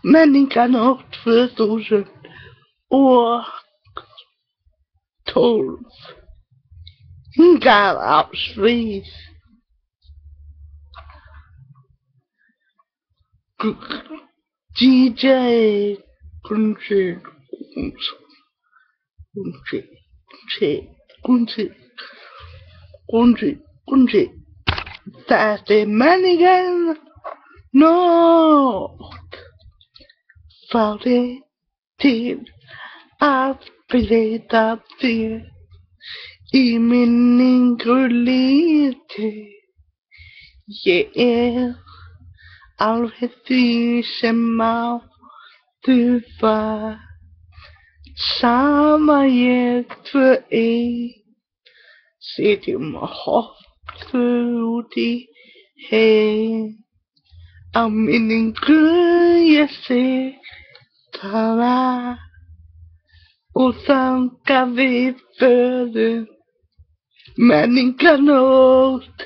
Människan år 2012 hingar avsvis DJ Kunchi Kunchi Kunchi Kunchi that är människan nåt för det till att bereda det i min ingrulitet ger alvetvisema du var samma för er se du må hopp för dig hej av min ingrulitet tala och tanka vid föden människan åt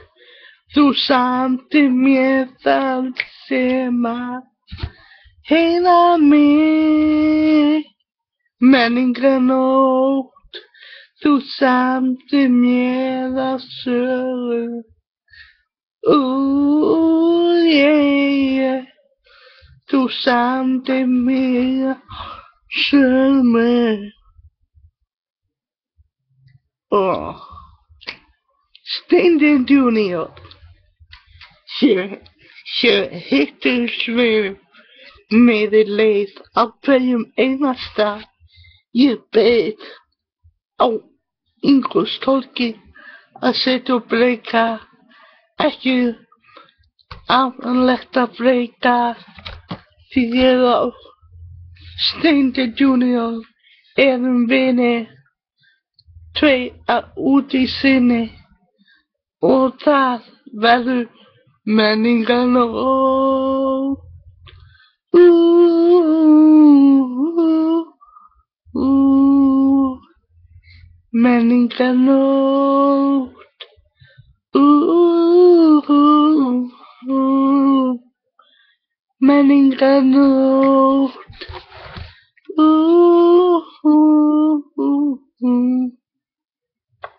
du samtidigt medan sema hela mig människan åt du samtidigt medan söre yeah du samtidigt medan söre Sten Junior heter svär meddeles av varje enasta gebet av ingrostolke att sätta och bräcka att anlätta bräcka till Sten Junior även vänner tre ut i sinne och ta väl människan och människan och människan och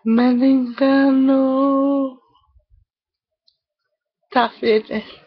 människan och tack för det.